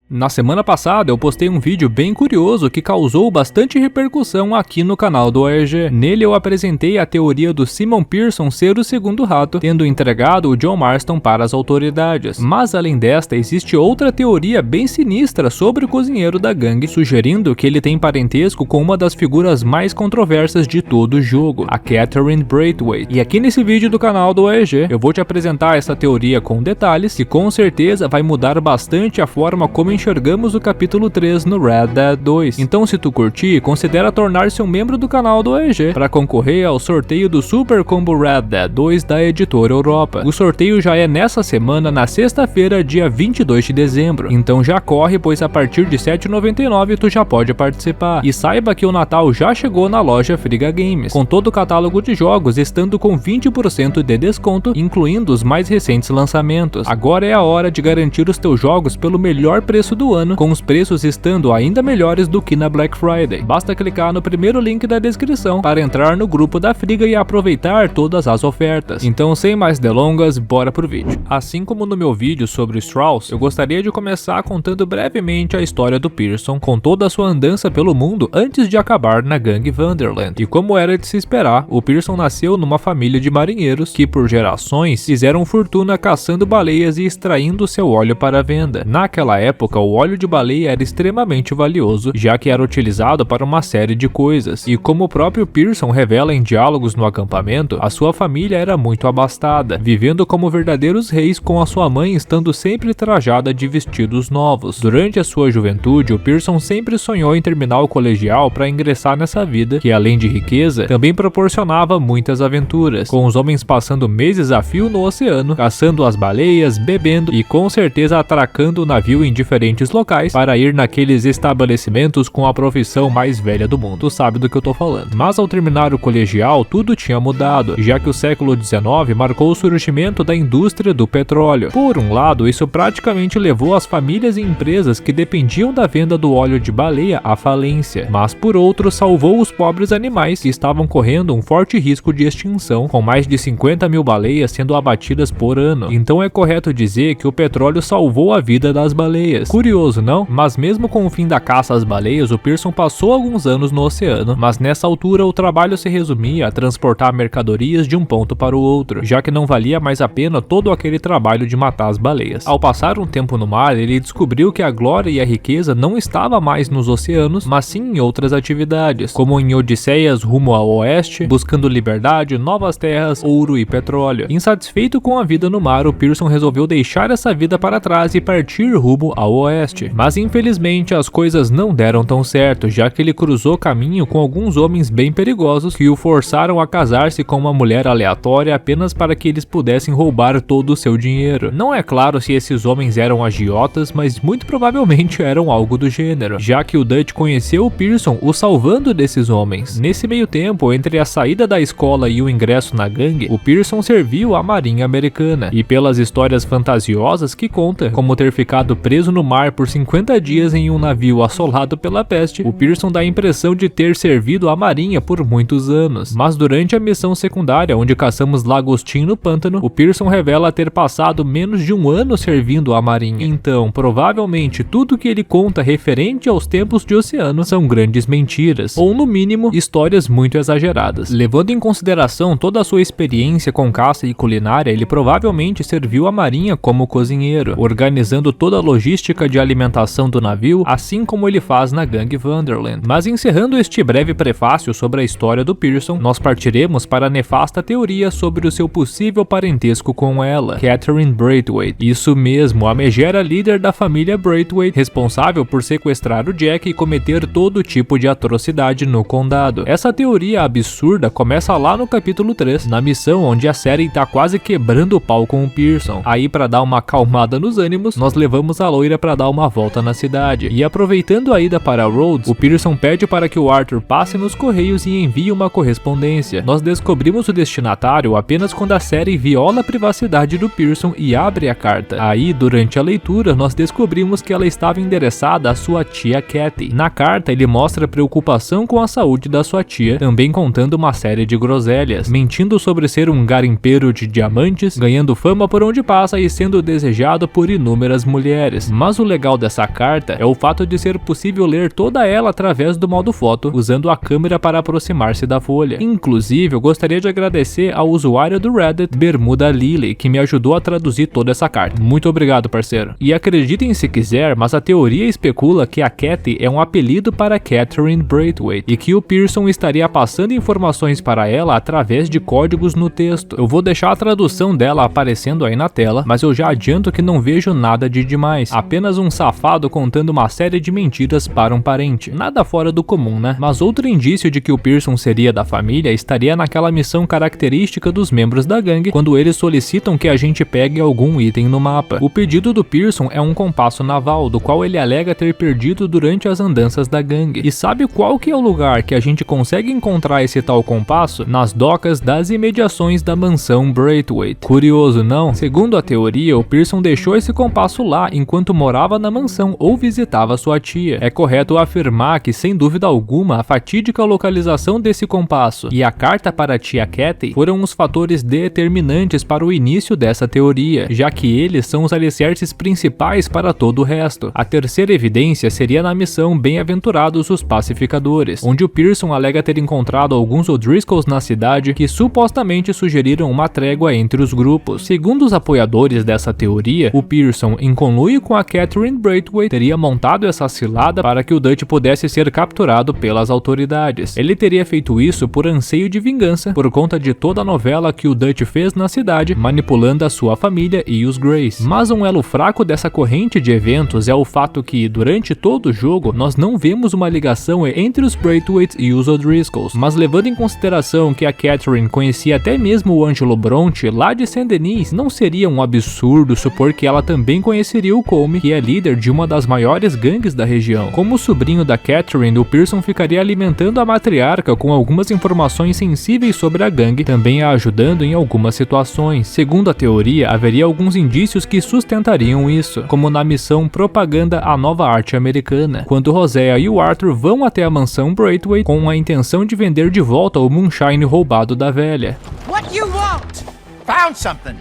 Na semana passada eu postei um vídeo bem curioso que causou bastante repercussão aqui no canal do AEG. Nele eu apresentei a teoria do Simon Pearson ser o segundo rato, tendo entregado o John Marston para as autoridades. Mas além desta, existe outra teoria bem sinistra sobre o cozinheiro da gangue, sugerindo que ele tem parentesco com uma das figuras mais controversas de todo o jogo, a Catherine Braithwaite. E aqui nesse vídeo do canal do AEG, eu vou te apresentar essa teoria com detalhes, que com certeza vai mudar bastante a forma como enxergamos o capítulo 3 no Red Dead 2. Então se tu curtir, considera tornar-se um membro do canal do AEG para concorrer ao sorteio do Super Combo Red Dead 2 da editora Europa. O sorteio já é nessa semana, na sexta-feira, dia 22 de dezembro. Então já corre, pois a partir de R$ 7,99 tu já pode participar. E saiba que o Natal já chegou na loja Friga Games, com todo o catálogo de jogos estando com 20% de desconto, incluindo os mais recentes lançamentos. Agora é a hora de garantir os teus jogos pelo melhor preço do ano, com os preços estando ainda melhores do que na Black Friday. Basta clicar no primeiro link da descrição para entrar no grupo da Friga e aproveitar todas as ofertas. Então, sem mais delongas, bora pro vídeo. Assim como no meu vídeo sobre Strauss, eu gostaria de começar contando brevemente a história do Pearson, com toda a sua andança pelo mundo antes de acabar na gangue Vanderland. E como era de se esperar, o Pearson nasceu numa família de marinheiros que por gerações fizeram fortuna caçando baleias e extraindo seu óleo para venda. Naquela época, o óleo de baleia era extremamente valioso, já que era utilizado para uma série de coisas. E como o próprio Pearson revela em diálogos no acampamento, a sua família era muito abastada, vivendo como verdadeiros reis, com a sua mãe estando sempre trajada de vestidos novos. Durante a sua juventude, o Pearson sempre sonhou em terminar o colegial para ingressar nessa vida, que além de riqueza, também proporcionava muitas aventuras, com os homens passando meses a fio no oceano, caçando as baleias, bebendo e com certeza atracando o navio em diferentes locais para ir naqueles estabelecimentos com a profissão mais velha do mundo. Tu sabe do que eu tô falando. Mas ao terminar o colegial, tudo tinha mudado, já que o século XIX marcou o surgimento da indústria do petróleo. Por um lado, isso praticamente levou as famílias e empresas que dependiam da venda do óleo de baleia à falência, mas por outro, salvou os pobres animais que estavam correndo um forte risco de extinção, com mais de 50 mil baleias sendo abatidas por ano. Então é correto dizer que o petróleo salvou a vida das baleias. Curioso, não? Mas mesmo com o fim da caça às baleias, o Pearson passou alguns anos no oceano, mas nessa altura o trabalho se resumia a transportar mercadorias de um ponto para o outro, já que não valia mais a pena todo aquele trabalho de matar as baleias. Ao passar um tempo no mar, ele descobriu que a glória e a riqueza não estava mais nos oceanos, mas sim em outras atividades, como em odisseias rumo ao oeste, buscando liberdade, novas terras, ouro e petróleo. Insatisfeito com a vida no mar, o Pearson resolveu deixar essa vida para trás e partir rumo ao oeste. Mas infelizmente as coisas não deram tão certo, já que ele cruzou caminho com alguns homens bem perigosos que o forçaram a casar-se com uma mulher aleatória apenas para que eles pudessem roubar todo o seu dinheiro. Não é claro se esses homens eram agiotas, mas muito provavelmente eram algo do gênero, já que o Dutch conheceu o Pearson o salvando desses homens. Nesse meio tempo, entre a saída da escola e o ingresso na gangue, o Pearson serviu à Marinha Americana, e pelas histórias fantasiosas que conta, como ter ficado preso no mar por 50 dias em um navio assolado pela peste, o Pearson dá a impressão de ter servido à Marinha por muitos anos. Mas durante a missão secundária, onde caçamos lagostim no pântano, o Pearson revela ter passado menos de um ano servindo à Marinha. Então, provavelmente, tudo que ele conta referente aos tempos de oceano são grandes mentiras, ou no mínimo, histórias muito exageradas. Levando em consideração toda a sua experiência com caça e culinária, ele provavelmente serviu à Marinha como cozinheiro, organizando toda a logística de alimentação do navio, assim como ele faz na gangue Vanderland. Mas encerrando este breve prefácio sobre a história do Pearson, nós partiremos para a nefasta teoria sobre o seu possível parentesco com ela, Catherine Braithwaite. Isso mesmo, a megera líder da família Braithwaite, responsável por sequestrar o Jack e cometer todo tipo de atrocidade no condado. Essa teoria absurda começa lá no capítulo 3, na missão onde a série tá quase quebrando o pau com o Pearson. Aí, para dar uma acalmada nos ânimos, nós levamos a loira para dar uma volta na cidade. E aproveitando a ida para Rhodes, o Pearson pede para que o Arthur passe nos correios e envie uma correspondência. Nós descobrimos o destinatário apenas quando a série viola a privacidade do Pearson e abre a carta. Aí, durante a leitura, nós descobrimos que ela estava endereçada à sua tia Kathy. Na carta, ele mostra preocupação com a saúde da sua tia, também contando uma série de groselhas, mentindo sobre ser um garimpeiro de diamantes, ganhando fama por onde passa e sendo desejado por inúmeras mulheres. Mas Mas o legal dessa carta é o fato de ser possível ler toda ela através do modo foto, usando a câmera para aproximar-se da folha. Inclusive, eu gostaria de agradecer ao usuário do Reddit, Bermuda Lily, que me ajudou a traduzir toda essa carta. Muito obrigado, parceiro. E acreditem se quiser, mas a teoria especula que a Kathy é um apelido para Catherine Braithwaite e que o Pearson estaria passando informações para ela através de códigos no texto. Eu vou deixar a tradução dela aparecendo aí na tela, mas eu já adianto que não vejo nada de demais. Apenas um safado contando uma série de mentiras para um parente. Nada fora do comum, né? Mas outro indício de que o Pearson seria da família estaria naquela missão característica dos membros da gangue, quando eles solicitam que a gente pegue algum item no mapa. O pedido do Pearson é um compasso naval, do qual ele alega ter perdido durante as andanças da gangue. E sabe qual que é o lugar que a gente consegue encontrar esse tal compasso? Nas docas das imediações da mansão Braithwaite. Curioso, não? Segundo a teoria, o Pearson deixou esse compasso lá enquanto morava na mansão ou visitava sua tia. É correto afirmar que, sem dúvida alguma, a fatídica localização desse compasso e a carta para a tia Kathy foram os fatores determinantes para o início dessa teoria, já que eles são os alicerces principais para todo o resto. A terceira evidência seria na missão Bem-aventurados os Pacificadores, onde o Pearson alega ter encontrado alguns O'Driscolls na cidade que supostamente sugeriram uma trégua entre os grupos. Segundo os apoiadores dessa teoria, o Pearson, em conluio com a Catherine Braithwaite, teria montado essa cilada para que o Dutch pudesse ser capturado pelas autoridades. Ele teria feito isso por anseio de vingança, por conta de toda a novela que o Dutch fez na cidade, manipulando a sua família e os Greys. Mas um elo fraco dessa corrente de eventos é o fato que, durante todo o jogo, nós não vemos uma ligação entre os Braithwaite e os O'Driscolls, mas levando em consideração que a Catherine conhecia até mesmo o Angelo Bronte lá de Saint-Denis, não seria um absurdo supor que ela também conheceria o Comey, que é líder de uma das maiores gangues da região. Como sobrinho da Catherine, o Pearson ficaria alimentando a matriarca com algumas informações sensíveis sobre a gangue, também a ajudando em algumas situações. Segundo a teoria, haveria alguns indícios que sustentariam isso, como na missão Propaganda à Nova Arte Americana, quando Hosea e o Arthur vão até a mansão Braithwaite com a intenção de vender de volta o moonshine roubado da velha. What you want? Found something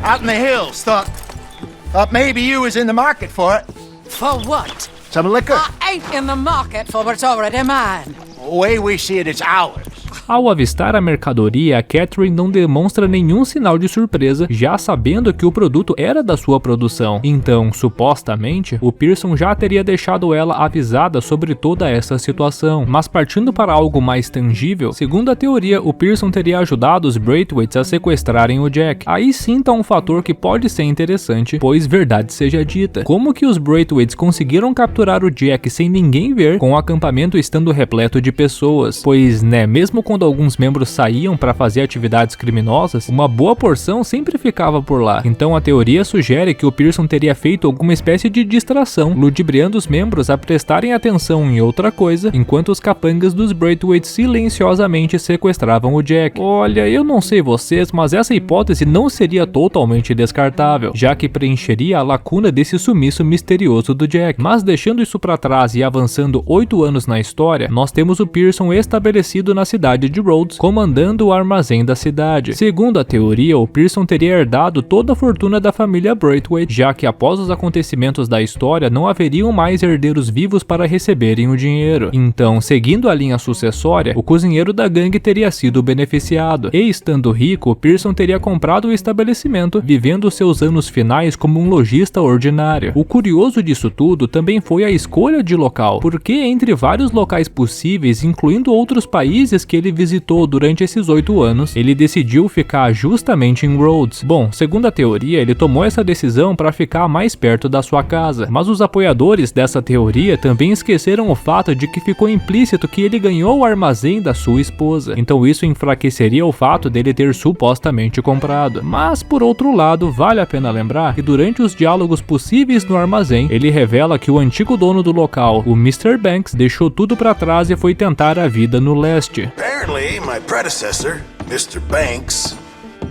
out in the hills. Thought maybe you was in the market for it. For what? Some liquor. I ain't in the market for what's already mine. The way we see it, it's ours. Ao avistar a mercadoria, a Catherine não demonstra nenhum sinal de surpresa, já sabendo que o produto era da sua produção. Então, supostamente, o Pearson já teria deixado ela avisada sobre toda essa situação. Mas partindo para algo mais tangível, segundo a teoria, o Pearson teria ajudado os Braithwaites a sequestrarem o Jack. Aí sim tá um fator que pode ser interessante, pois verdade seja dita. Como que os Braithwaites conseguiram capturar o Jack sem ninguém ver, com o acampamento estando repleto de pessoas? Pois, né, mesmo quando alguns membros saíam para fazer atividades criminosas, uma boa porção sempre ficava por lá. Então a teoria sugere que o Pearson teria feito alguma espécie de distração, ludibriando os membros a prestarem atenção em outra coisa, enquanto os capangas dos Braithwaite silenciosamente sequestravam o Jack. Olha, eu não sei vocês, mas essa hipótese não seria totalmente descartável, já que preencheria a lacuna desse sumiço misterioso do Jack. Mas deixando isso para trás e avançando 8 anos na história, nós temos o Pearson estabelecido na cidade de Rhodes, comandando o armazém da cidade. Segundo a teoria, o Pearson teria herdado toda a fortuna da família Braithwaite, já que após os acontecimentos da história não haveriam mais herdeiros vivos para receberem o dinheiro. Então, seguindo a linha sucessória, o cozinheiro da gangue teria sido beneficiado, e estando rico, o Pearson teria comprado o estabelecimento, vivendo seus anos finais como um lojista ordinário. O curioso disso tudo também foi a escolha de local, porque entre vários locais possíveis, incluindo outros países que ele visitou durante esses 8 anos, ele decidiu ficar justamente em Rhodes. Bom, segundo a teoria, ele tomou essa decisão para ficar mais perto da sua casa, mas os apoiadores dessa teoria também esqueceram o fato de que ficou implícito que ele ganhou o armazém da sua esposa, então isso enfraqueceria o fato dele ter supostamente comprado. Mas por outro lado, vale a pena lembrar que durante os diálogos possíveis no armazém, ele revela que o antigo dono do local, o Mr. Banks, deixou tudo para trás e foi tentar a vida no leste. Apparently, my predecessor, Mr. Banks,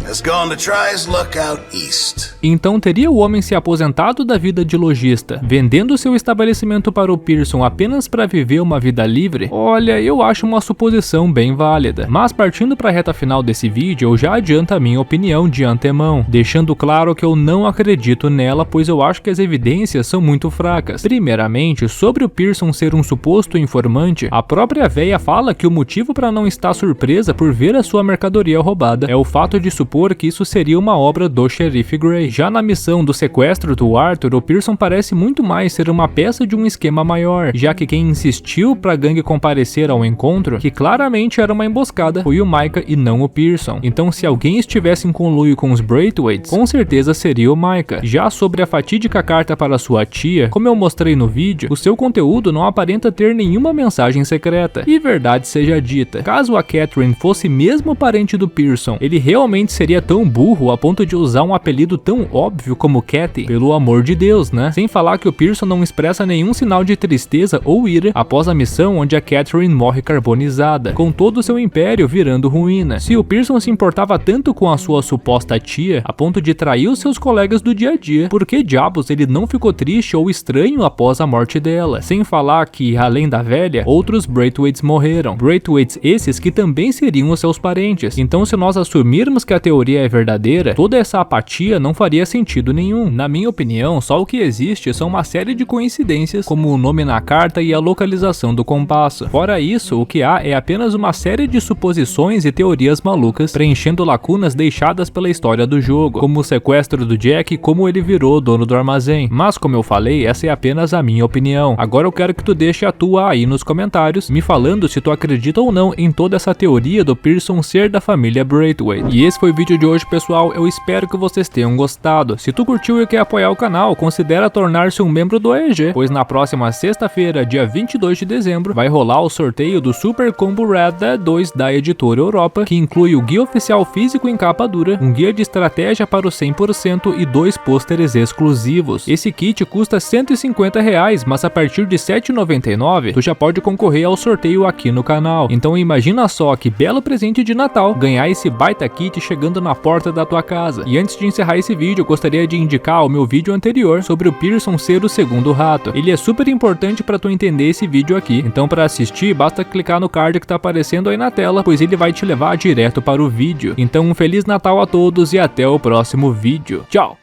has gone to try his luck out east. Então teria o homem se aposentado da vida de lojista, vendendo seu estabelecimento para o Pearson apenas para viver uma vida livre? Olha, eu acho uma suposição bem válida. Mas partindo para a reta final desse vídeo, eu já adianto a minha opinião de antemão, deixando claro que eu não acredito nela, pois eu acho que as evidências são muito fracas. Primeiramente, sobre o Pearson ser um suposto informante, a própria véia fala que o motivo para não estar surpresa por ver a sua mercadoria roubada é o fato de supor que isso seria uma obra do xerife Grey. Já na missão do sequestro do Arthur, o Pearson parece muito mais ser uma peça de um esquema maior, já que quem insistiu para a gangue comparecer ao encontro, que claramente era uma emboscada, foi o Micah e não o Pearson. Então se alguém estivesse em conluio com os Braithwaites, com certeza seria o Micah. Já sobre a fatídica carta para sua tia, como eu mostrei no vídeo, o seu conteúdo não aparenta ter nenhuma mensagem secreta. E verdade seja dita, caso a Catherine fosse mesmo parente do Pearson, ele realmente seria tão burro a ponto de usar um apelido tão óbvio como Cathy? Pelo amor de Deus, né? Sem falar que o Pearson não expressa nenhum sinal de tristeza ou ira após a missão onde a Catherine morre carbonizada, com todo o seu império virando ruína. Se o Pearson se importava tanto com a sua suposta tia, a ponto de trair os seus colegas do dia a dia, por que diabos ele não ficou triste ou estranho após a morte dela? Sem falar que, além da velha, outros Braithwaites morreram. Braithwaites esses que também seriam os seus parentes. Então se nós assumirmos que a teoria é verdadeira, toda essa apatia não faria sentido nenhum. Na minha opinião, só o que existe são uma série de coincidências, como o nome na carta e a localização do compasso. Fora isso, o que há é apenas uma série de suposições e teorias malucas, preenchendo lacunas deixadas pela história do jogo, como o sequestro do Jack e como ele virou dono do armazém. Mas como eu falei, essa é apenas a minha opinião. Agora eu quero que tu deixe a tua aí nos comentários, me falando se tu acredita ou não em toda essa teoria do Pearson ser da família Braithwaite. E esse foi o vídeo de hoje, pessoal. Eu espero que vocês tenham gostado. Se tu curtiu e quer apoiar o canal, considera tornar-se um membro do AEG, pois na próxima sexta-feira, dia 22 de dezembro, vai rolar o sorteio do Super Combo Red Dead 2 da editora Europa, que inclui o guia oficial físico em capa dura, um guia de estratégia para o 100% e 2 pôsteres exclusivos. Esse kit custa R$150, mas a partir de R$7,99 tu já pode concorrer ao sorteio aqui no canal. Então imagina só que belo presente de Natal ganhar esse baita kit chegando na porta da tua casa. E antes de encerrar esse vídeo, eu gostaria de indicar o meu vídeo anterior sobre o Pearson ser o segundo rato. Ele é super importante para tu entender esse vídeo aqui. Então para assistir, basta clicar no card que tá aparecendo aí na tela, pois ele vai te levar direto para o vídeo. Então um Feliz Natal a todos e até o próximo vídeo. Tchau!